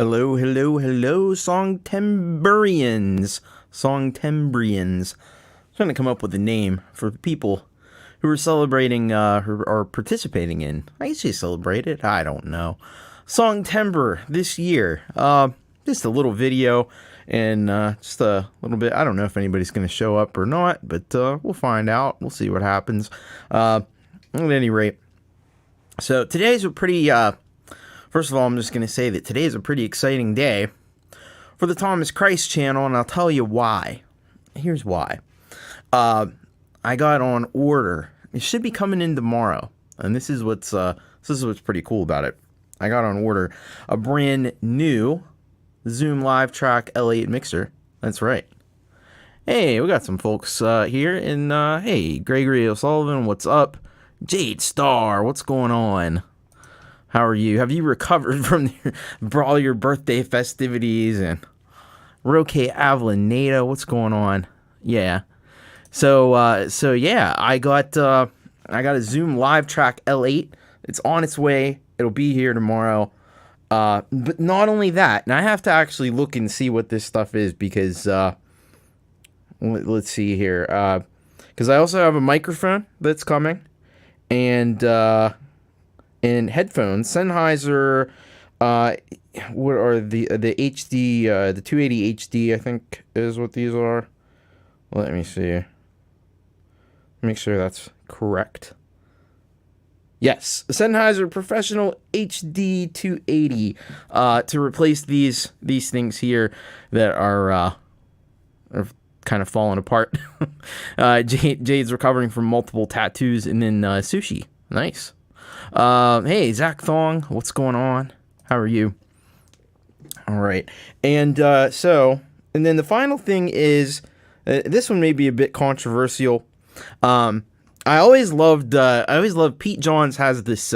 Hello, hello, hello, Songtemberians. Songtembrians. I'm trying to come up with a name for people who are celebrating, who are participating in. I say celebrated, I don't know. Songtember this year. Just a little video and just a little bit. I don't know if anybody's going to show up or not, but we'll find out. We'll see what happens. At any rate, so today's a pretty. First of all, I'm just going to say that today is a pretty exciting day for the Thomas Christ channel, and I'll tell you why. Here's why. I got on order. It should be coming in tomorrow, and this is what's pretty cool about it. I got on order a brand new Zoom Live Track L8 mixer. That's right. Hey, we got some folks here, and hey, Gregory O'Sullivan, what's up? Jade Star, what's going on? How are you? Have you recovered from all your birthday festivities? And Roque Avellaneda, what's going on? Yeah. So yeah, I got a Zoom Live Track L8. It's on its way. It'll be here tomorrow. But not only that, and I have to actually look and see what this stuff is because let's see here. Because I also have a microphone that's coming, and headphones. Sennheiser, what are the HD, the 280 HD, I think is what these are. Let me see. Make sure that's correct. Yes, Sennheiser Professional HD 280 to replace these things here that are kind of falling apart. Jade's recovering from multiple tattoos and then sushi. Nice. Hey, Zach Thong, what's going on? How are you? All right. And and then the final thing is, this one may be a bit controversial. I always loved Pete Johns has this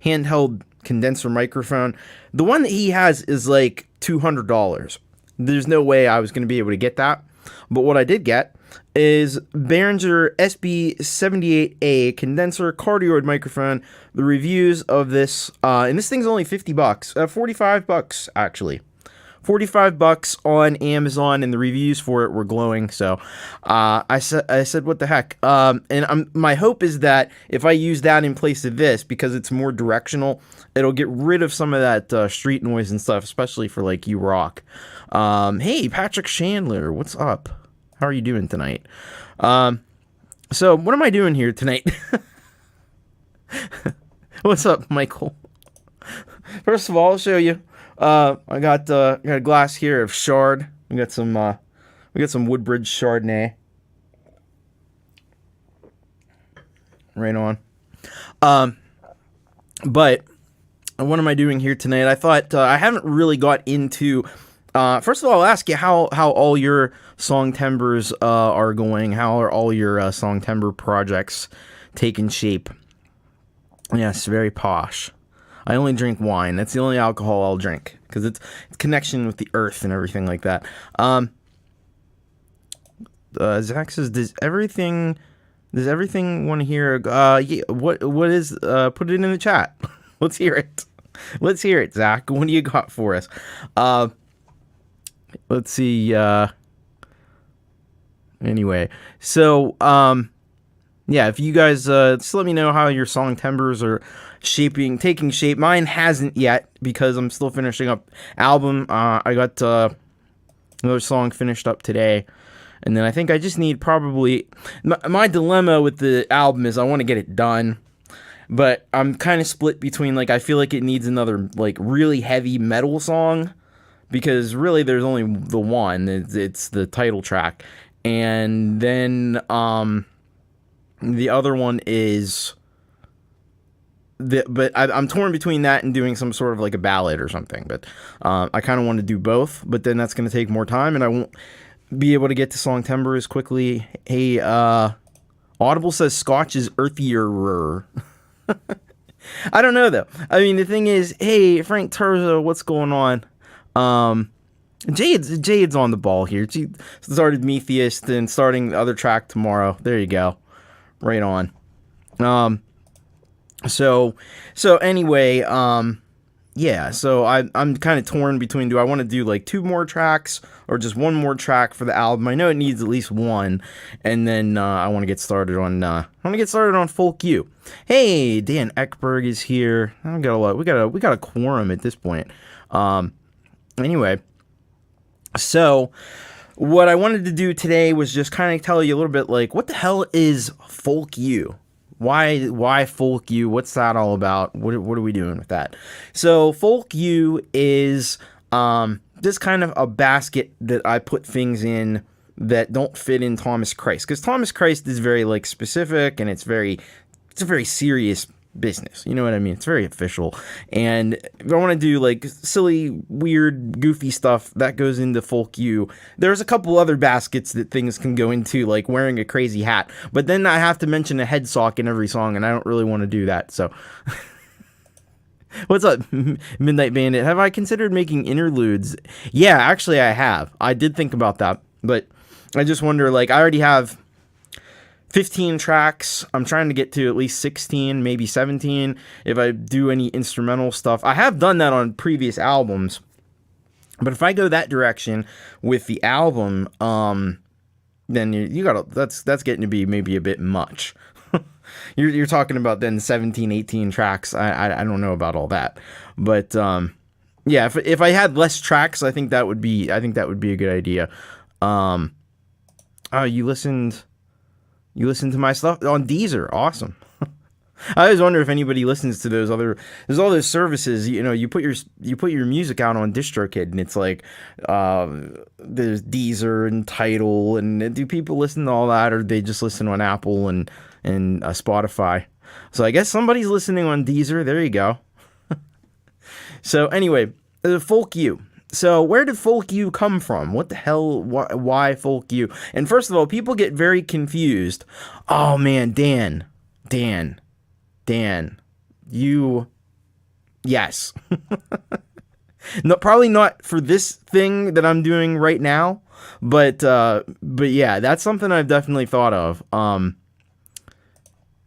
handheld condenser microphone. The one that he has is like $200. There's no way I was going to be able to get that. But what I did get is Behringer SB78A condenser cardioid microphone. The reviews of this, and this thing's only $50, $45 actually. $45 on Amazon, and the reviews for it were glowing. So I said, what the heck? And my hope is that if I use that in place of this, because it's more directional, it'll get rid of some of that street noise and stuff, especially for like you rock. Hey, Patrick Chandler, what's up? How are you doing tonight? So what am I doing here tonight? What's up, Michael? First of all, I'll show you. I got a glass here of Chard. We got some Woodbridge Chardonnay. Right on. But what am I doing here tonight? I thought I haven't really got into. First of all, I'll ask you how all your Songtembers are going. How are all your Songtember projects taking shape? Yes, very posh. I only drink wine. That's the only alcohol I'll drink because it's connection with the earth and everything like that. Zach says, "Does everything want to hear?" Yeah. What is? Put it in the chat. Let's hear it. Let's hear it, Zach. What do you got for us? Let's see. Anyway, so yeah, if you guys just let me know how your Songtembers are taking shape. Mine hasn't yet because I'm still finishing up album. I got another song finished up today, and then I think I just need probably my dilemma with the album is I want to get it done, but I'm kind of split between like I feel like it needs another like really heavy metal song because really there's only the one. It's the title track, and then the other one is. But I'm torn between that and doing some sort of like a ballad or something. But I kind of want to do both. But then that's going to take more time, and I won't be able to get to Songtember as quickly. Hey, Audible says Scotch is earthier. I don't know though. I mean, the thing is, hey, Frank Terzo, what's going on? Jade's on the ball here. She started Metheist and starting the other track tomorrow. There you go. Right on. So anyway, yeah, so I'm kind of torn between, do I want to do like 2 more tracks or just 1 more track for the album? I know it needs at least 1, and then I want to get started on Folk U. Hey, Dan Eckberg is here. I got a lot. We got a quorum at this point. Anyway, so what I wanted to do today was just kind of tell you a little bit like, what the hell is Folk U? Why Folk U? What's that all about? What are we doing with that? So Folk U is just kind of a basket that I put things in that don't fit in Thomas Christ, because Thomas Christ is very like specific, and it's a very serious business. You know what I mean? It's very official. And if I want to do like silly, weird, goofy stuff, that goes into Folk U. There's a couple other baskets that things can go into, like wearing a crazy hat. But then I have to mention a head sock in every song, and I don't really want to do that. So, what's up, Midnight Bandit? Have I considered making interludes? Yeah, actually I have. I did think about that. But I just wonder, like, I already have 15 tracks. I'm trying to get to at least 16, maybe 17 if I do any instrumental stuff. I have done that on previous albums, but if I go that direction with the album, then you gotta, that's getting to be maybe a bit much. You're talking about then 17, 18 tracks. I don't know about all that, but yeah, if I had less tracks, I think that would be a good idea. Oh, you listened to my stuff on Deezer. Awesome. I always wonder if anybody listens to there's all those services, you know, you put your music out on DistroKid, and it's like, there's Deezer and Tidal, and do people listen to all that, or they just listen on Apple and Spotify? So I guess somebody's listening on Deezer. There you go. So anyway, Folk U. So where did Folk U come from? What the hell? Why Folk U? And first of all, people get very confused. Oh man, Dan, you, yes. No, probably not for this thing that I'm doing right now, but yeah, that's something I've definitely thought of. I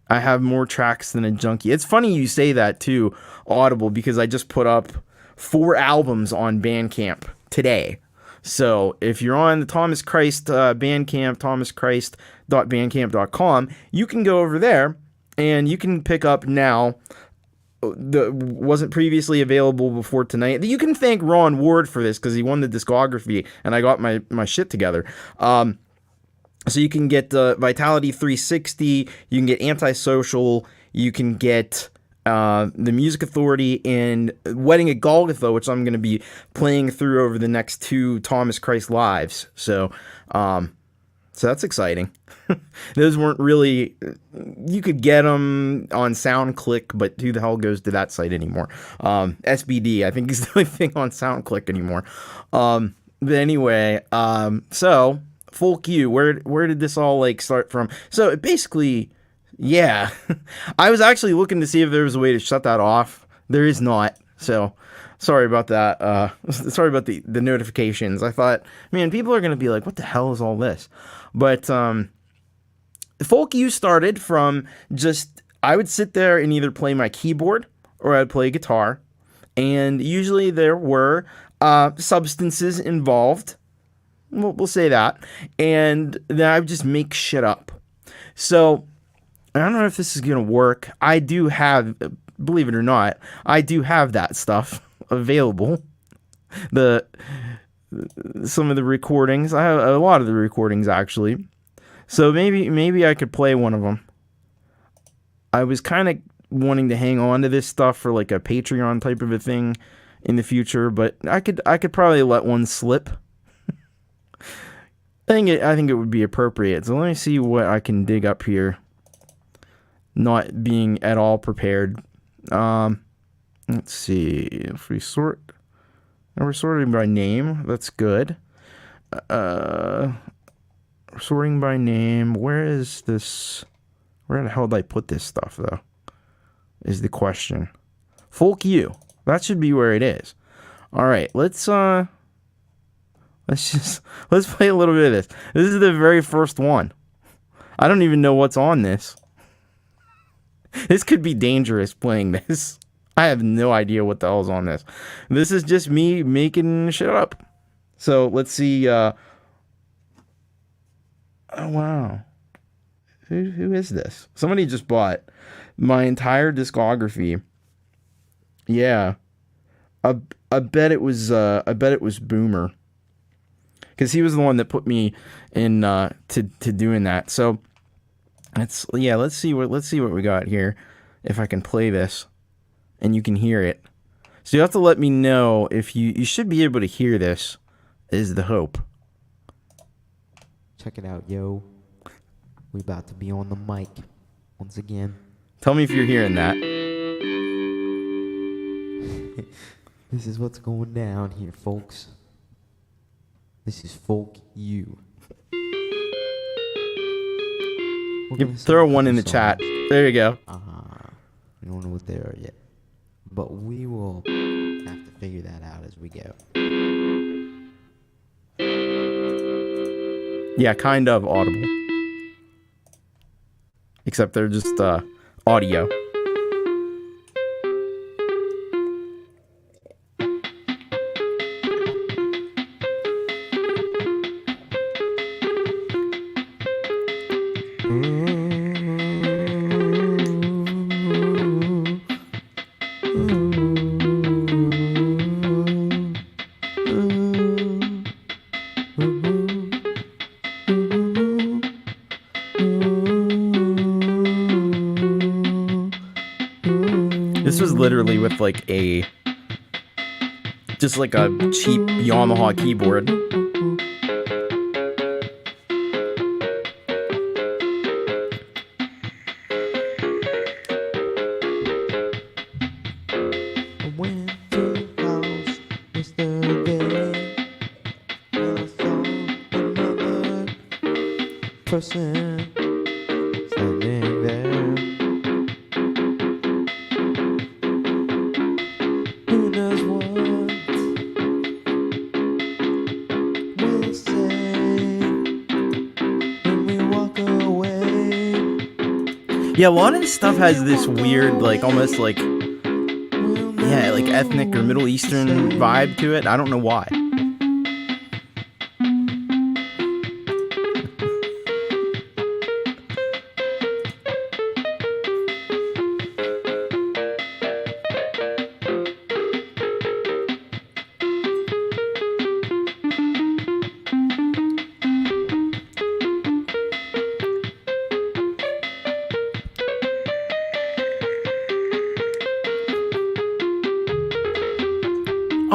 have more tracks than a junkie. It's funny you say that too, Audible, because I just put up 4 albums on Bandcamp today. So if you're on the Thomas Christ Bandcamp, thomaschrist.bandcamp.com, you can go over there and you can pick up now the wasn't previously available before tonight. You can thank Ron Ward for this, because he won the discography and I got my shit together. So you can get Vitality 360, you can get Antisocial, you can get the Music Authority, and Wedding at Golgotha, which I'm going to be playing through over the next 2 Thomas Christ lives. So that's exciting. Those weren't really, you could get them on SoundClick, but who the hell goes to that site anymore? SBD, I think, is the only thing on SoundClick anymore. But anyway, so Folk U, where did this all like start from? So it basically, yeah, I was actually looking to see if there was a way to shut that off. There is not. So sorry about that. Sorry about the notifications. I thought, man, people are going to be like, what the hell is all this? But Folk U started from just, I would sit there and either play my keyboard or I'd play guitar. And usually there were substances involved. We'll say that. And then I would just make shit up. So I don't know if this is going to work. I do have, believe it or not, I do have that stuff available. Some of the recordings. I have a lot of the recordings, actually. So maybe I could play one of them. I was kind of wanting to hang on to this stuff for like a Patreon type of a thing in the future, but I could probably let one slip. I think it would be appropriate. So let me see what I can dig up here. Not being at all prepared. Let's see. If we sort, we're sorting by name. That's good. Sorting by name. Where is this? Where the hell did I put this stuff though? Is the question. Folk U. That should be where it is. All right. Let's play a little bit of this. This is the very first one. I don't even know what's on this. This could be dangerous playing this. I have no idea what the hell's on this. This is just me making shit up. So let's see. Oh wow, who is this? Somebody just bought my entire discography. Yeah, I bet it was Boomer, because he was the one that put me in to doing that. So let's see what we got here. If I can play this and you can hear it. So you have to let me know if you should be able to hear this, is the hope. Check it out, yo. We about to be on the mic once again. Tell me if you're hearing that. This is what's going down here, folks. This is Folk You. You throw one in the chat. There you go. We don't know what they are yet. But we will have to figure that out as we go. Yeah, kind of audible. Except they're just audio. This was literally with like just like a cheap Yamaha keyboard. I went to the house yesterday. I saw another person standing there. Who knows what we'll say when we walk away? Yeah, a lot of this stuff has this weird, like, almost like, yeah, like ethnic or Middle Eastern vibe to it. I don't know why.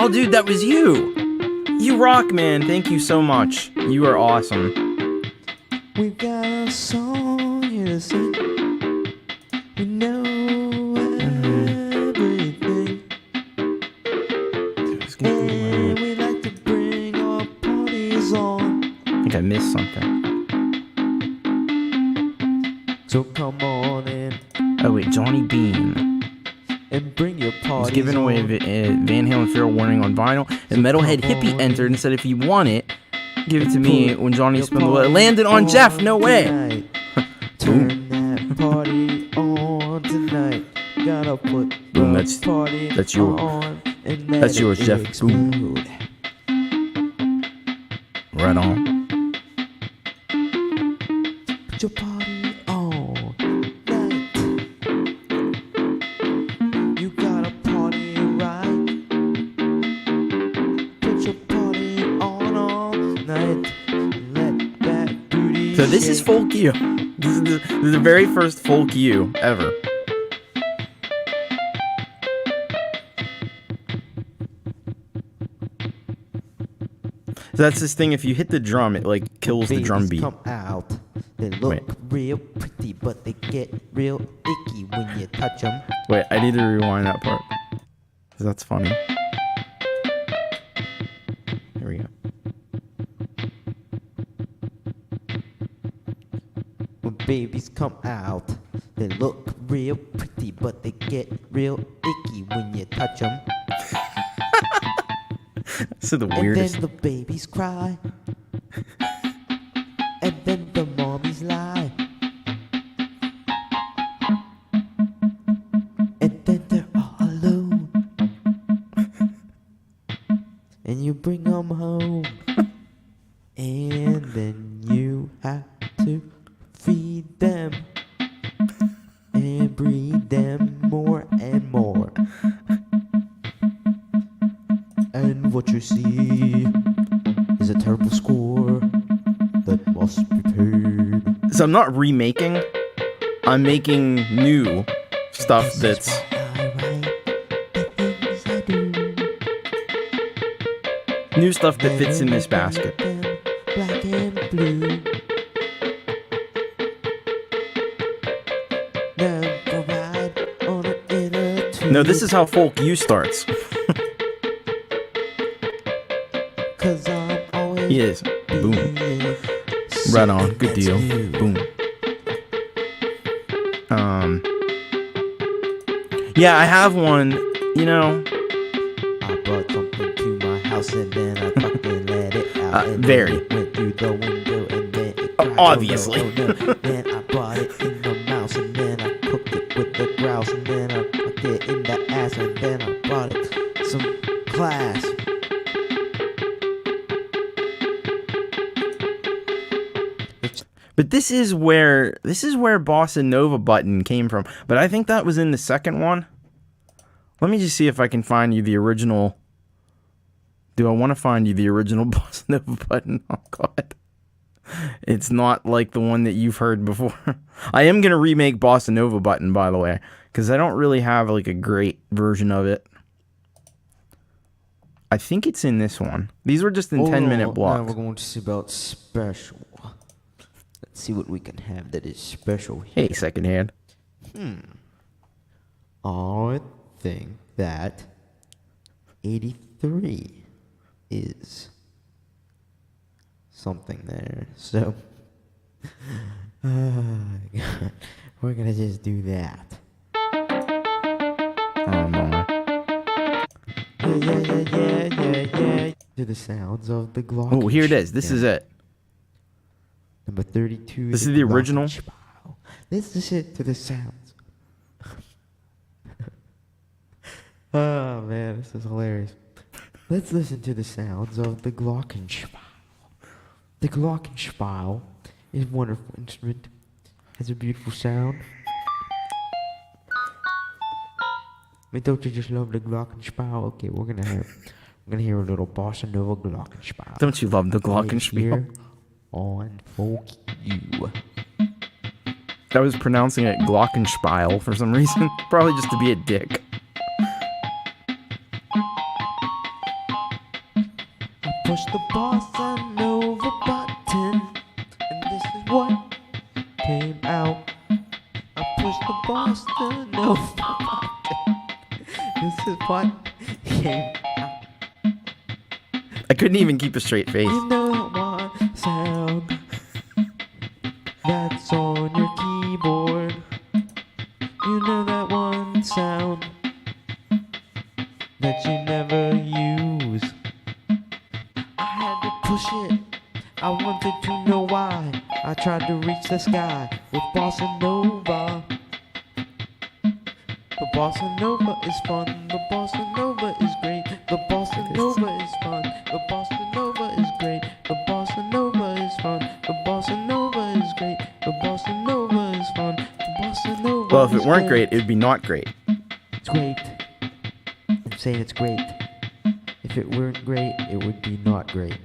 Oh, dude, that was you. You rock, man. Thank you so much. You are awesome. We've got a song here to sing. We know everything. And we like to bring our parties on. I think I missed something. So come on in Oh, wait, Johnny Bean. and bring your He's parties giving away on. Van Halen Fair Warning on vinyl. And Metalhead Hippie entered and said if you want it, give it to me when Johnny spun the wheel. It landed on Jeff. No way. Tonight. Turn that party on tonight. Gotta put Boom, the that's party your- on and let that's yours, it Jeff. Boom. explode. Right on. Put your party on night. You gotta party right. Put your party on all night. Let that booty So this is shake. Folk You. This is the very first Folk You ever. So that's this thing, if you hit the drum, it like kills the drum Babies beat. come out. They look Wait. real pretty, but they get real icky when you touch them. Wait, I need to rewind that part. 'Cause that's funny. Here we go. When babies come out, they look real pretty, but they get real icky when you touch them. This is the And weirdest. then the babies cry. And then the mommies lie. And then they're all alone. and you bring them home. And then you have to feed them and breed them more and more. And what you see is a terrible score that must be paid. So I'm not remaking. I'm making new stuff that's... new stuff that fits in this basket. Black and blue. Never ride on an inner tube. No, this is how folk U starts. 'Cause I'm always Yes. Boom. Right on. Good deal. Boom. Yeah, I have one, you know. I brought something to my house and then I fucking let it out. And Very. then it went through the window and then it cried, Obviously. Oh no, oh no. Then I brought it in the mouse and then I cooked it with the grouse and then I put it in the ass and then I brought it some class. But this is where Bossa Nova button came from. But I think that was in the second one. Let me just see if I can find you the original. Do I want to find you the original Bossa Nova button? Oh God. It's not like the one that you've heard before. I am going to remake Bossa Nova button, by the way, because I don't really have like a great version of it. I think it's in this one. These were just in 10-minute blocks. Now we're going to see about special. Let's see what we can have that is special here. Hey, secondhand. I think that 83 is something there. So, we're gonna just do that. Oh my. Yeah. To the sounds of the Glock. Oh, here it is. This is it. Number 32. This is the original? Let's listen to the sounds. Oh man, this is hilarious. Let's listen to the sounds of the Glockenspiel. The Glockenspiel is a wonderful instrument. Has a beautiful sound. I mean, don't you just love the Glockenspiel? Okay, we're gonna hear a little Bossa Nova Glockenspiel. Don't you love the Glockenspiel? Here on Folk U. I was pronouncing it Glockenspiel for some reason. Probably just to be a dick. I push the Bossa Nova button, and this is what came out. I push the Bossa Nova button. This is what came out. I couldn't even keep a straight face. You know what sound that's on your keyboard. You know that one sound that you never use. I had to push it. I wanted to know why. I tried to reach the sky with Bossa Nova. The Bossa Nova is fun. The Bossa Nova is great. The Bossa Nova is fun. The Bossa Nova is great. The Bossa Nova is fun. The Bossa Nova is great. The Bossa Nova is fun. The Bossa Nova. Well, if it weren't great, it would be not great. It's great. I'm saying it's great. If it weren't great, it would be not great.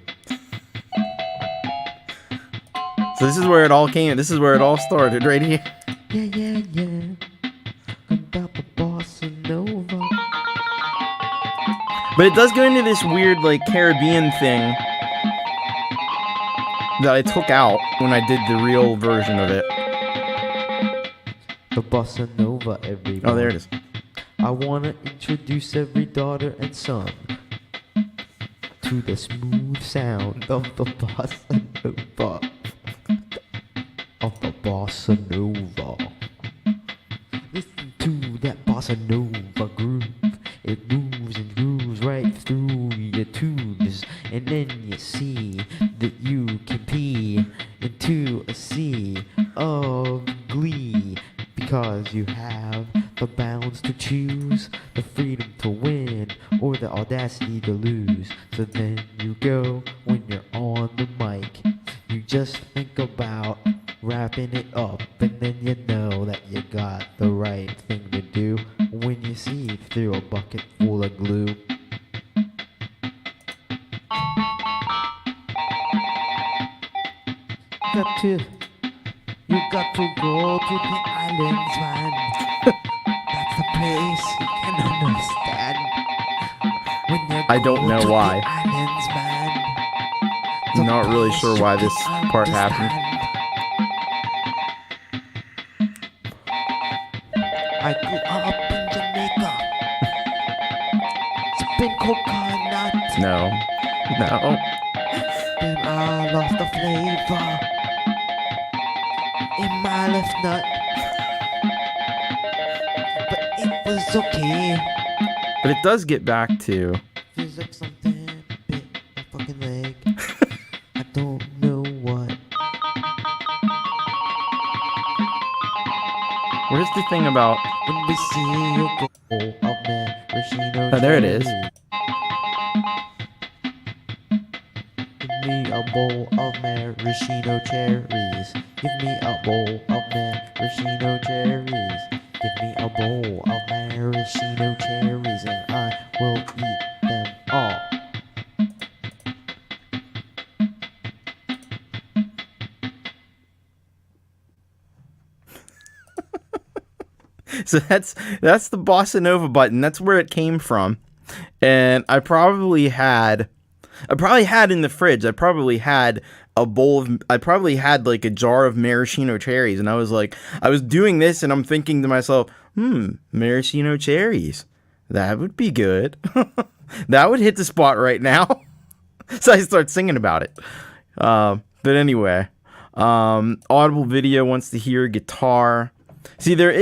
So this is where it all came. This is where it all started, right here. Yeah. About the Bossa Nova. But it does go into this weird, like, Caribbean thing that I took out when I did the real version of it. The Bossa Nova, everybody. Oh, there it is. I wanna introduce every daughter and son to the smooth sound of the Bossa Nova. Of the Bossa Nova. Listen to that Bossa Nova groove. It moves and grooves right through your tubes. And then you see that you can pee into a sea of glee. Because you have the the bounds to choose, the freedom to win, or the audacity to lose. So then you go when you're on the mic. You just think about wrapping it up, and then you know that you got the right thing to do when you see it through a bucket full of glue. You got to go to the islands, man. That's the place you can understand. When you I don't go know to why. the islands, man, I'm not really sure why this part happened. I grew up in Jamaica. Sipping coconut. No. No. Then I lost the flavor in my left nut. But it was okay. But it does get back to... Feels like something bit my fucking leg. I don't know what. Where's the thing about... When we see you go of maraschino Oh, there it is. Give me a bowl of maraschino cherries. Give me a bowl of maraschino cherries. Give me a bowl of maraschino cherries, and I will eat them all. So that's the Bossa Nova button. That's where it came from. And I probably had in the fridge, I probably had like a jar of maraschino cherries, and I was doing this and I'm thinking to myself, maraschino cherries. That would be good. That would hit the spot right now. So I start singing about it. But anyway, Audible Video wants to hear guitar. See, there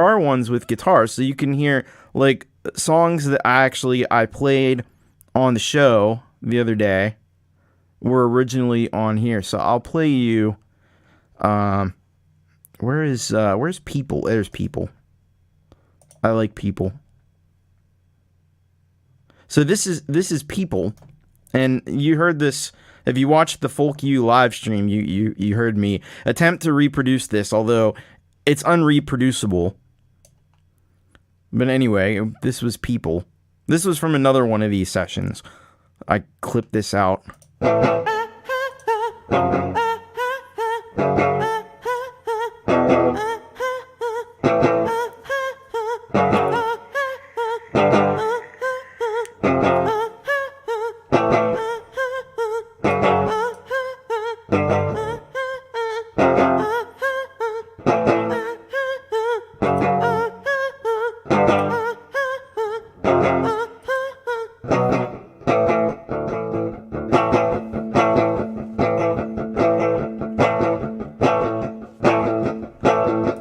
are ones with guitar, so you can hear like songs that I played on the show the other day were originally on here. So I'll play you. Where's People? There's People. I like People. So this is People, and you heard this. If you watched the Folk U live stream, you heard me attempt to reproduce this, although it's unreproducible. But anyway, this was People. This was from another one of these sessions. I clipped this out.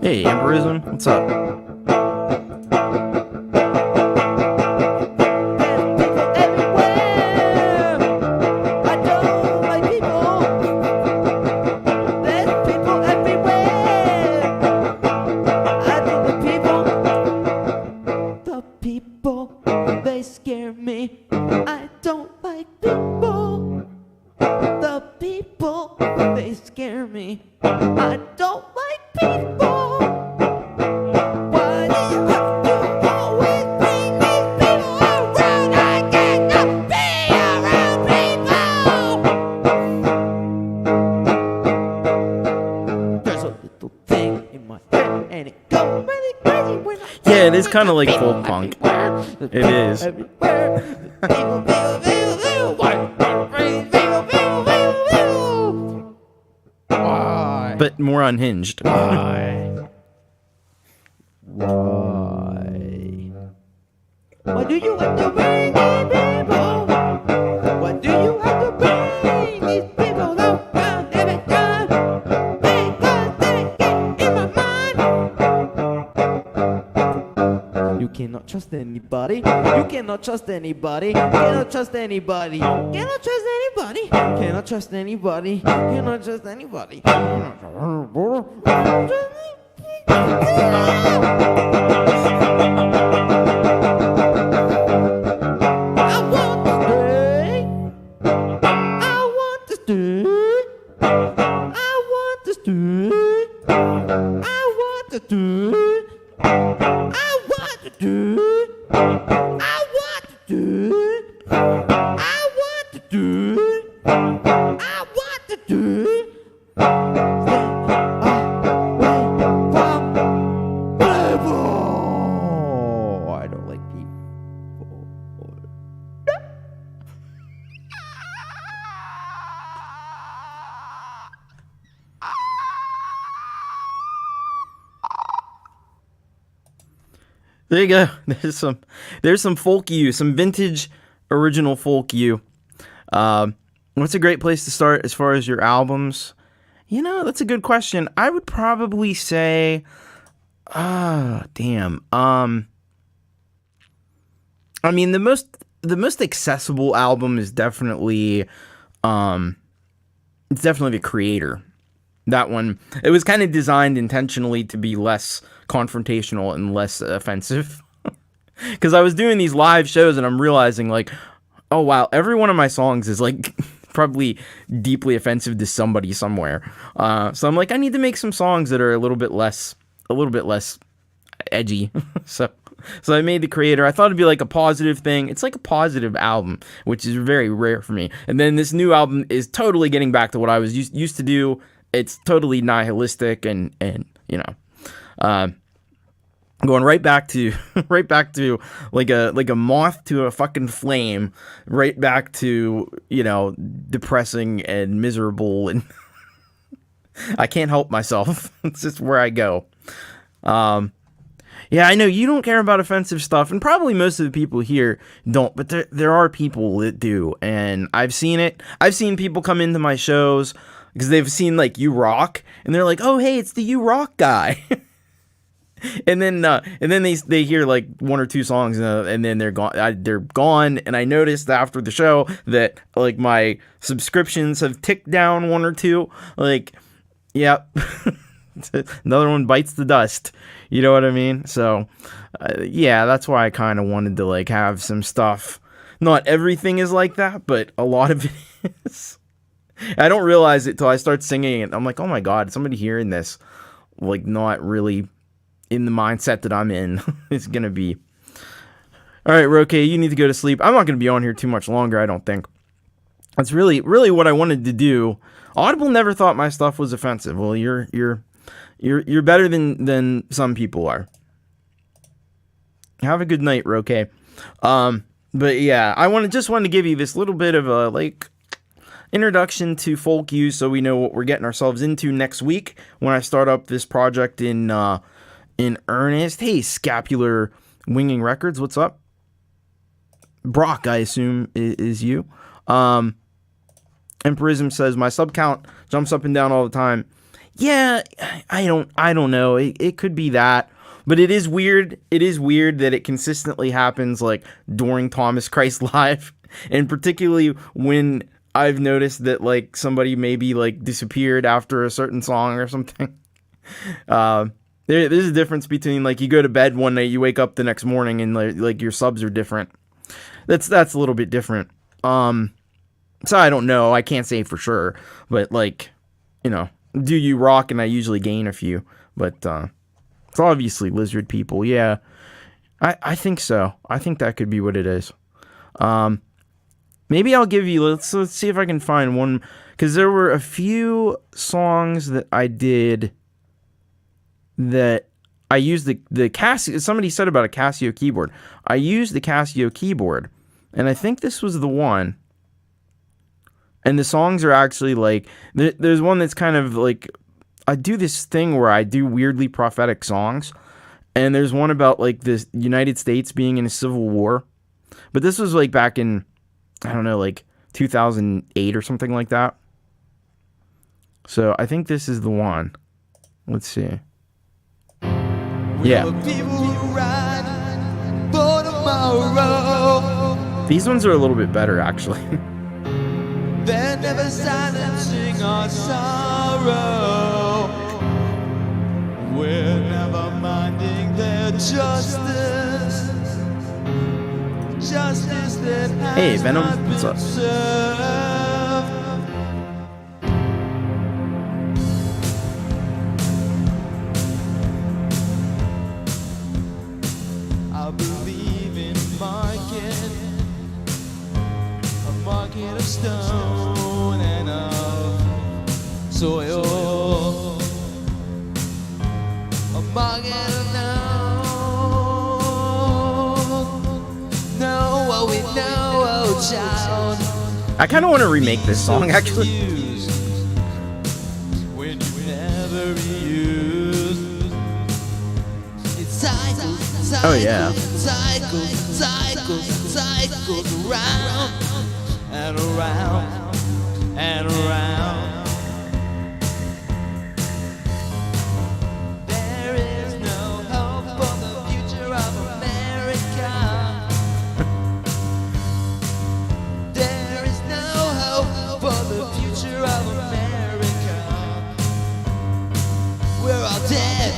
Hey, Amberism, what's up? Yeah, it is kind of like folk punk. It is. But more unhinged. Why do you have to bring these people? Why do you have to bring these people around every time? Because they get in my mind. You cannot trust anybody. You cannot trust anybody. Cannot trust anybody. Cannot trust anybody. Cannot trust anybody. Cannot trust anybody. Cannot trust anybody. There you go. There's some folk you, some vintage original folk you. What's a great place to start as far as your albums? You know, that's a good question. I would probably say, damn. I mean, the most accessible album is definitely, it's definitely The Creator. That one, it was kind of designed intentionally to be less confrontational and less offensive. Because I was doing these live shows and I'm realizing, like, oh wow, every one of my songs is like probably deeply offensive to somebody somewhere. So I'm like, I need to make some songs that are a little bit less edgy. So I made The Creator. I thought it'd be like a positive thing. It's like a positive album, which is very rare for me. And then this new album is totally getting back to what I was used to do. It's totally nihilistic and you know, going right back to like a moth to a fucking flame, right back to, you know, depressing and miserable, and I can't help myself. It's just where I go. Yeah, I know you don't care about offensive stuff, and probably most of the people here don't, but there are people that do, and I've seen it. I've seen people come into my shows because they've seen like You Rock, and they're like, "Oh, hey, it's the You Rock guy." And then they hear like one or two songs, and then they're gone. They're gone. And I noticed after the show that like my subscriptions have ticked down one or two. Like, yeah, another one bites the dust. You know what I mean? So, yeah, that's why I kind of wanted to like have some stuff. Not everything is like that, but a lot of it is. I don't realize it till I start singing it. I'm like, oh my god, somebody hearing this, like not really in the mindset that I'm in. It's gonna be all right, Roque, you need to go to sleep. I'm not gonna be on here too much longer, I don't think. That's really what I wanted to do. Audible never thought my stuff was offensive. Well, you're better than some people are. Have a good night, Roque. But yeah, just wanted to give you this little bit of a like introduction to folk use, so we know what we're getting ourselves into next week when I start up this project in earnest. Hey, Scapular Winging Records, what's up? Brock, I assume, is you. Emperism says, my sub count jumps up and down all the time. Yeah, I don't know. It could be that. But it is weird. It is weird that it consistently happens like during Thomas Christ Live. And particularly when I've noticed that like somebody maybe like disappeared after a certain song or something. There's a difference between like you go to bed one night, you wake up the next morning, and like your subs are different. That's a little bit different. So I don't know. I can't say for sure, but like, you know, do You Rock, and I usually gain a few, but it's obviously lizard people. Yeah, I think so. I think that could be what it is. Maybe I'll give you. Let's see if I can find one, because there were a few songs that I did that I used the Casio. Somebody said about a Casio keyboard. I used the Casio keyboard, and I think this was the one. And the songs are actually like, there's one that's kind of like, I do this thing where I do weirdly prophetic songs, and there's one about like the United States being in a civil war, but this was like back in, I don't know, like 2008 or something like that. So I think this is the one. Let's see. Yeah. These ones are a little bit better, actually. They're never silencing our sorrow. We're never minding their justice. Justice that has Hey, Venom, not what's been up? served. I believe in a market of stone and of soil, a market of know what we know, oh child. I kind of want to remake this song, actually. When you never reuse, it's time Oh, yeah. Cycles, cycles, cycles around and around and around. There is no hope for the future of America. There is no hope for the future of America. We're all dead.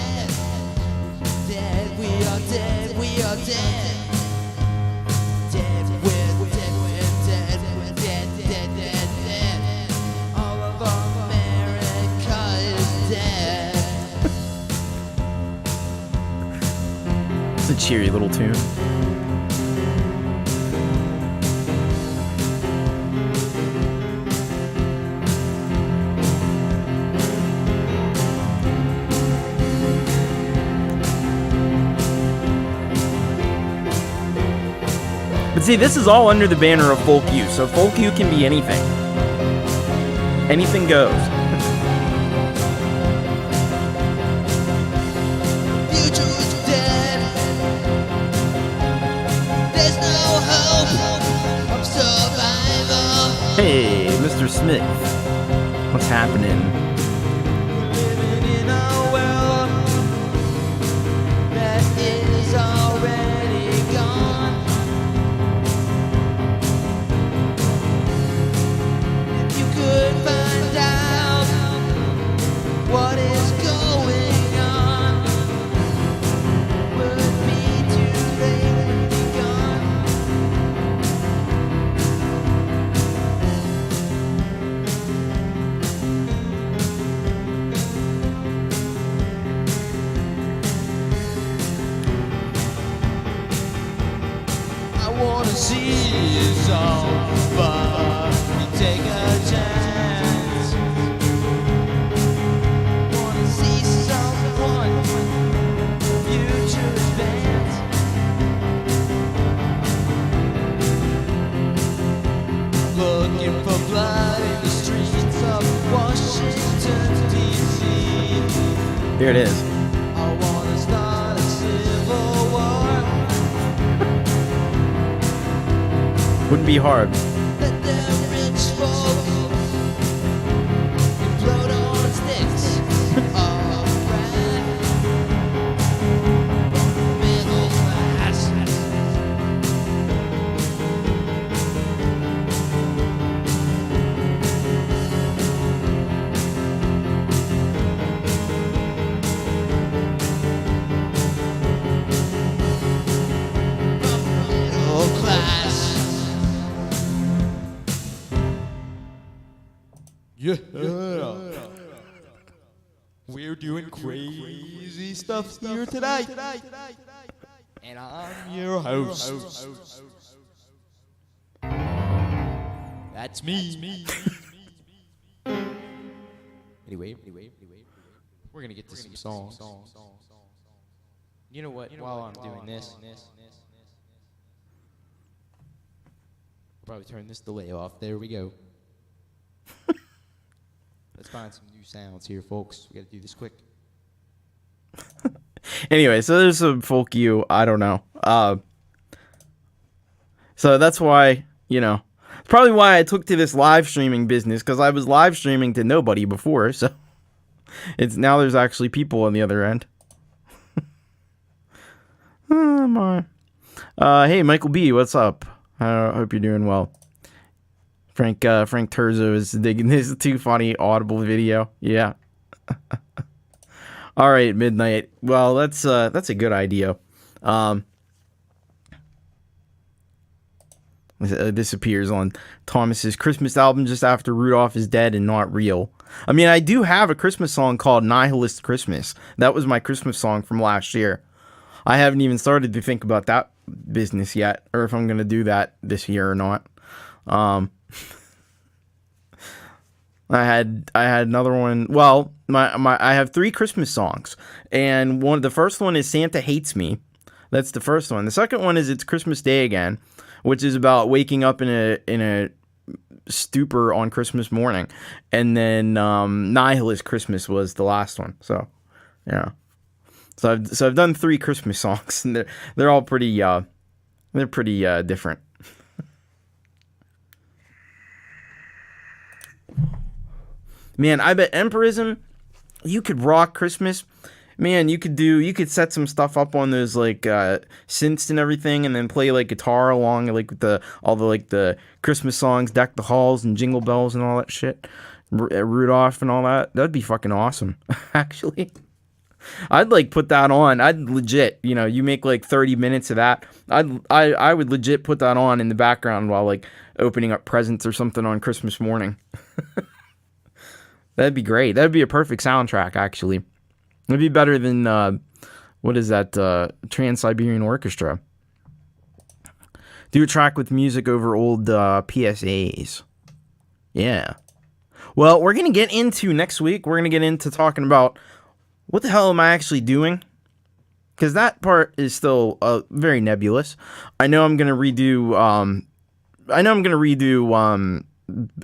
Dead, we are dead, we are dead. Dead, we're dead, we're dead, we're dead, dead, dead, dead. All of America is dead. It's a cheery little tune. But see, this is all under the banner of folk you, so folk you can be anything. Anything goes. Future is dead. There's no hope of survival. Hey, Mr. Smith. What's happening? Living in a world that is already gone. If you could find out what is going on, will it be too late when you're gone? I wanna see somebody take a chance. Wanna see someone future advance. Looking for blood in the streets of Washington, D.C. Here it is. I wanna start a civil war. Wouldn't be hard. Let the rich folk implode on sticks. Alright. Middle class. Middle class. Yeah. We're doing crazy stuff here tonight. And I'm your host. That's me. Anyway, we're gonna get to some songs. You know what? While I'm doing this, I'll probably turn this delay off. There we go. Let's find some new sounds here, folks. We gotta do this quick. Anyway, so there's some folk you, I don't know. So that's why, it's probably why I took to this live streaming business, because I was live streaming to nobody before, so it's now there's actually people on the other end. Oh my. Hey, Michael B, what's up? I hope you're doing well. Frank Terzo is digging this too funny audible video. Yeah. All right, midnight. Well, that's a good idea. This appears on Thomas's Christmas album just after Rudolph is dead and not real. I mean, I do have a Christmas song called Nihilist Christmas. That was my Christmas song from last year. I haven't even started to think about that business yet, or if I'm going to do that this year or not. I had another one. Well, I have 3 Christmas songs, and the first one is Santa Hates Me. That's the first one. The second one is It's Christmas Day Again, which is about waking up in a stupor on Christmas morning, and then Nihilist Christmas was the last one. So, yeah. I've done 3 Christmas songs, and they're all pretty different. Man, I bet Empirism, you could rock Christmas. Man, you could set some stuff up on those like synths and everything, and then play like guitar along like with all the Christmas songs, Deck the Halls and Jingle Bells and all that shit, Rudolph and all that. That'd be fucking awesome, actually. I'd like put that on. I'd legit, you make like 30 minutes of that. I would legit put that on in the background while like opening up presents or something on Christmas morning. That'd be great. That'd be a perfect soundtrack, actually. It'd be better than, what is that, Trans-Siberian Orchestra. Do a track with music over old PSAs. Yeah. Well, we're going to get into next week, we're going to get into talking about what the hell am I actually doing? Because that part is still very nebulous. I know I'm going to redo,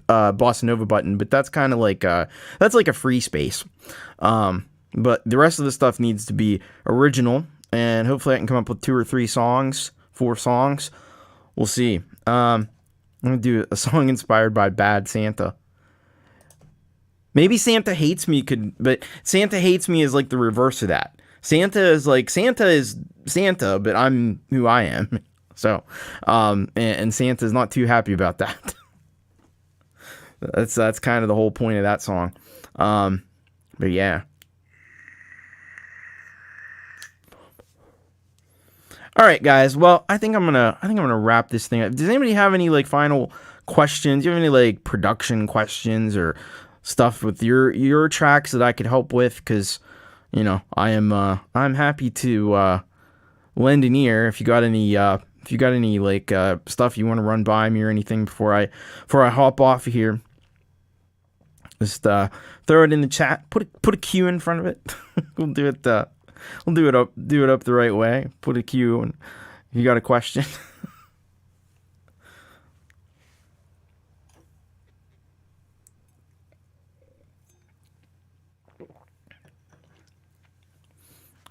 Bossa Nova button, but that's kind of like that's like a free space. But the rest of the stuff needs to be original, and hopefully I can come up with 2 or 3 songs, 4 songs. We'll see. I'm gonna do a song inspired by Bad Santa. Maybe Santa Hates Me but Santa Hates Me is like the reverse of that. Santa is Santa, but I'm who I am. So, and Santa's not too happy about that. That's kind of the whole point of that song. But yeah. All right, guys. Well, I think I'm gonna wrap this thing up. Does anybody have any like final questions? Do you have any like production questions or stuff with your tracks that I could help with? Because I'm happy to lend an ear if you got any like stuff you want to run by me or anything before I hop off of here. Just throw it in the chat. Put a Q in front of it. We'll do it. We'll do it up the right way. Put a Q, and if you got a question.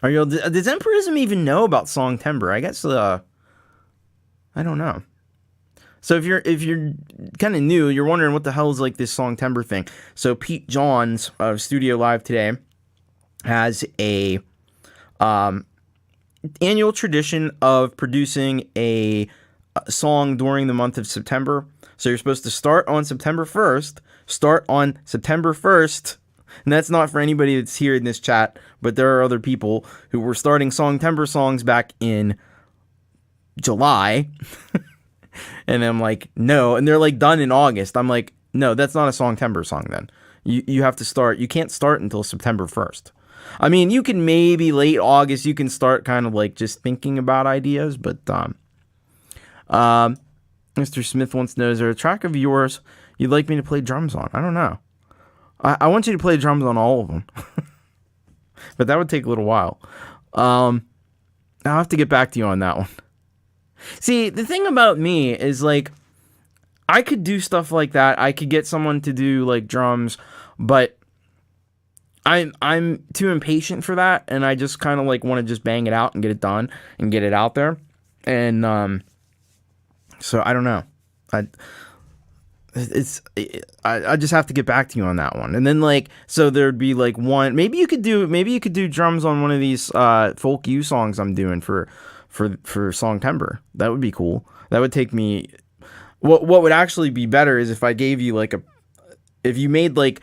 Does Empirism even know about Songtember? I guess I don't know. So if you're kind of new, you're wondering what the hell is like this Songtember thing. So Pete Johns of Studio Live Today has a annual tradition of producing a song during the month of September. So you're supposed to start on September 1st. And that's not for anybody that's here in this chat, but there are other people who were starting Songtember songs back in July. And I'm like, no. And they're like done in August. I'm like, no, that's not a Songtember song then. You have to start. You can't start until September 1st. I mean, you can maybe late August, you can start kind of like just thinking about ideas. But Mr. Smith wants to know, is there a track of yours you'd like me to play drums on? I don't know. I want you to play drums on all of them. But that would take a little while. I'll have to get back to you on that one. See, the thing about me is, like, I could do stuff like that. I could get someone to do, like, drums, but I'm too impatient for that, and I just kind of, like, want to just bang it out and get it done and get it out there. And, so I don't know. I just have to get back to you on that one. And then, like, so there'd be, like, one, maybe you could do drums on one of these folk U songs I'm doing for Songtember. That would be cool. That would take me. What would actually be better is if I gave you if you made like,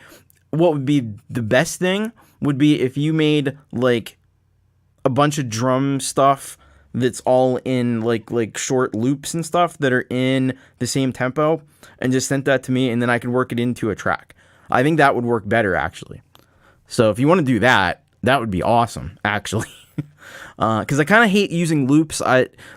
what would be the best thing would be if you made like a bunch of drum stuff that's all in like short loops and stuff that are in the same tempo, and just sent that to me, and then I could work it into a track. I think that would work better actually. So if you want to do that, that would be awesome actually. Because I kind of hate using loops.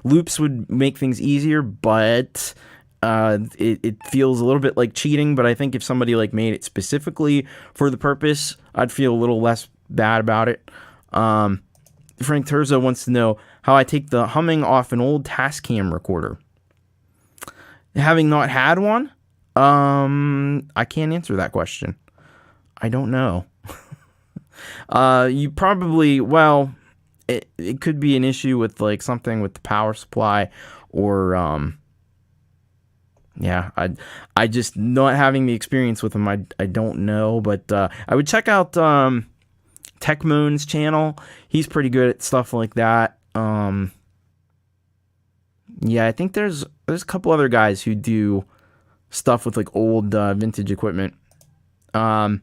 Loops would make things easier, but it feels a little bit like cheating. But I think if somebody like made it specifically for the purpose, I'd feel a little less bad about it. Frank Terzo wants to know how I take the humming off an old Tascam recorder. Having not had one, I can't answer that question. I don't know. You probably, well, it could be an issue with like something with the power supply, or yeah, I just not having the experience with them. I don't know, but I would check out Techmoan's channel. He's pretty good at stuff like that. Yeah, I think there's a couple other guys who do stuff with like old vintage equipment. Dan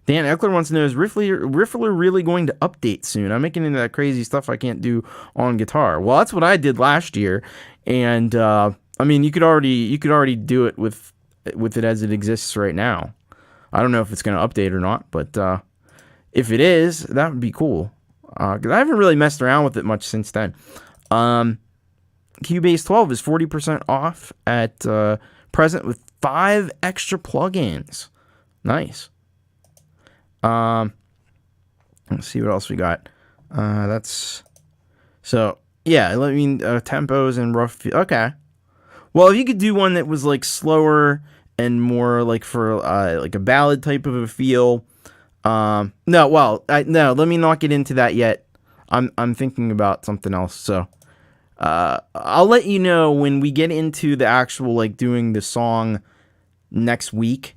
Eckler wants to know, is Riffler really going to update soon? I'm making into that crazy stuff I can't do on guitar. Well, that's what I did last year, and I mean, you could already do it with it as it exists right now. I don't know if it's going to update or not, but if it is, that would be cool. Because I haven't really messed around with it much since then. Cubase 12 is 40% off at present with 5 extra plugins. Nice. Let's see what else we got. That's so yeah. I mean, tempos and rough. Okay. Well, if you could do one that was like slower and more like for like a ballad type of a feel. No. Well, no. Let me not get into that yet. I'm thinking about something else. So. I'll let you know when we get into the actual like doing the song next week,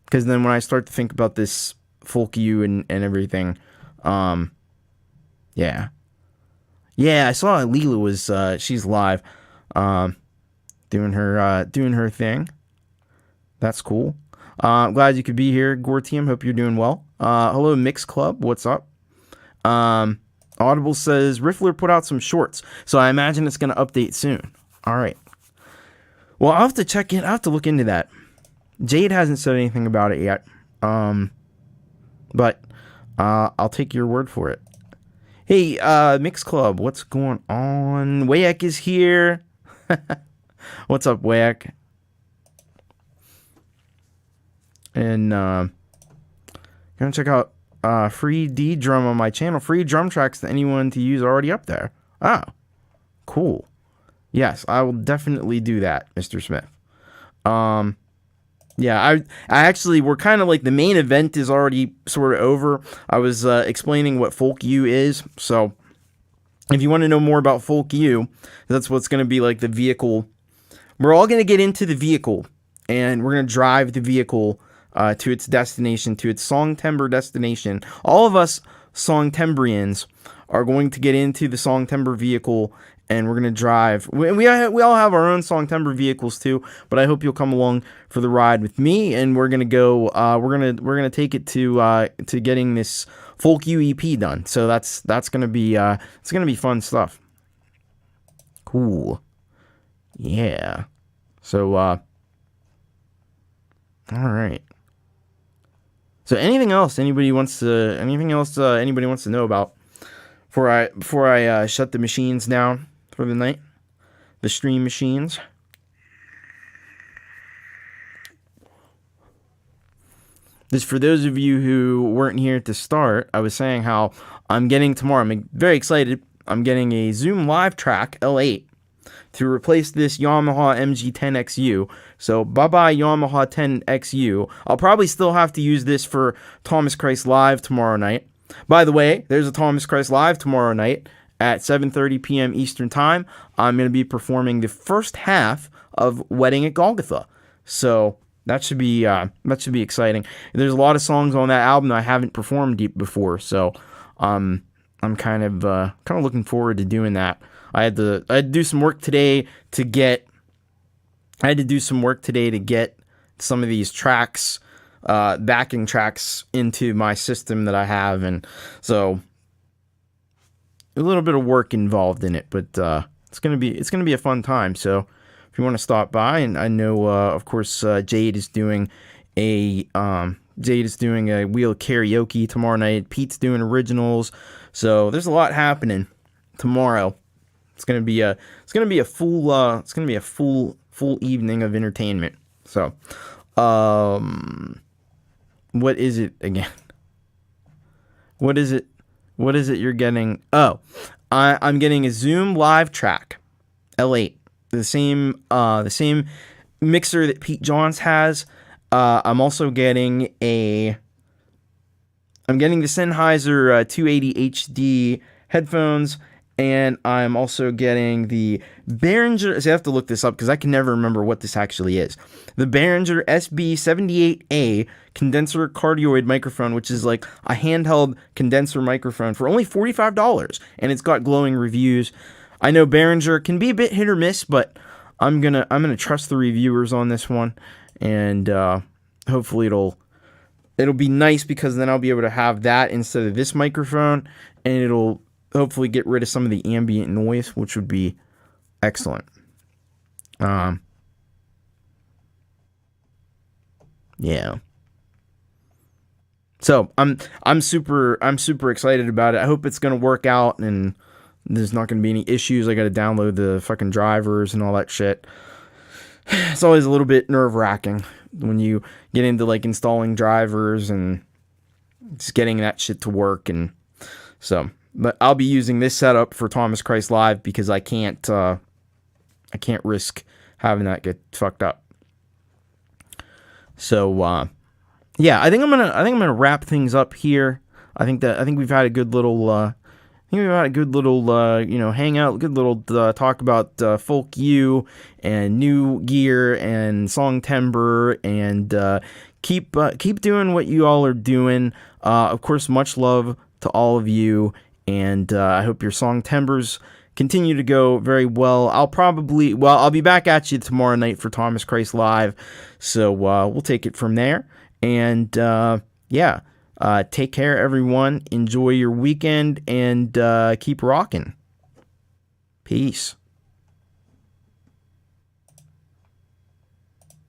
because then when I start to think about this folk you and everything, yeah, I saw Leela was she's live, doing her thing. That's cool. I'm glad you could be here, Gortium. Hope you're doing well. Hello, Mix Club. What's up? Audible says Riffler put out some shorts, so I imagine it's going to update soon. All right. Well, I'll have to check it. I'll have to look into that. Jade hasn't said anything about it yet, but I'll take your word for it. Hey, Mix Club, what's going on? Wayek is here. What's up, Wayek? And gonna check out free D drum on my channel. Free drum tracks to anyone to use already up there. Oh, cool. Yes, I will definitely do that, Mr. Smith. Yeah, I actually, we're kind of like the main event is already sort of over. I was explaining what Folk U is. So if you want to know more about Folk U, that's what's going to be like the vehicle. We're all going to get into the vehicle, and we're going to drive the vehicle to its destination, to its Songtember destination. All of us Songtembrians are going to get into the Songtember vehicle, and we're going to drive. We all have our own Songtember vehicles too, but I hope you'll come along for the ride with me, and we're going to go, we're going to take it to getting this Folk U EP done. So that's going to be, it's going to be fun stuff. Cool. Yeah. So, all right. So anything else anybody wants to know about before I shut the machines down for the night, the stream machines? Just for those of you who weren't here at the start, I was saying how I'm getting tomorrow. I'm very excited. I'm getting a Zoom Live Track L8 to replace this Yamaha MG10XU. So bye-bye Yamaha 10XU. I'll probably still have to use this for Thomas Christ Live tomorrow night. By the way, there's a Thomas Christ Live tomorrow night at 7:30 p.m. Eastern Time. I'm going to be performing the first half of Wedding at Golgotha. So that should be exciting. There's a lot of songs on that album that I haven't performed before. So I'm kind of looking forward to doing that. I had to do some work today to get some of these tracks, backing tracks into my system that I have, and so a little bit of work involved in it, but it's gonna be a fun time. So if you want to stop by, and I know of course Jade is doing a wheel karaoke tomorrow night. Pete's doing originals, so there's a lot happening tomorrow. It's gonna be a full evening of entertainment. So, what is it again? What is it you're getting? Oh, I'm getting a Zoom Live Track L8, the same mixer that Pete Johns has. I'm also getting the Sennheiser 280 HD headphones, and I'm also getting the Behringer. So I have to look this up because I can never remember what this actually is. The Behringer SB78A condenser cardioid microphone, which is like a handheld condenser microphone for only $45, and it's got glowing reviews. I know Behringer can be a bit hit or miss, but I'm gonna trust the reviewers on this one, and hopefully it'll be nice, because then I'll be able to have that instead of this microphone, and it'll hopefully get rid of some of the ambient noise, which would be excellent. Yeah. So I'm super excited about it. I hope it's gonna work out and there's not gonna be any issues. I gotta download the fucking drivers and all that shit. It's always a little bit nerve-wracking when you get into like installing drivers and just getting that shit to work. And so, but I'll be using this setup for Thomas Christ Live because I can't risk having that get fucked up. So yeah, I think I'm gonna wrap things up here. I think we've had a good little hangout, good little talk about Folk U and new gear and Songtember, and keep doing what you all are doing. Of course, much love to all of you, and I hope your Songtembers continue to go very well. I'll be back at you tomorrow night for Thomas Christ Live, so we'll take it from there. And yeah. Take care, everyone. Enjoy your weekend, and keep rocking. Peace.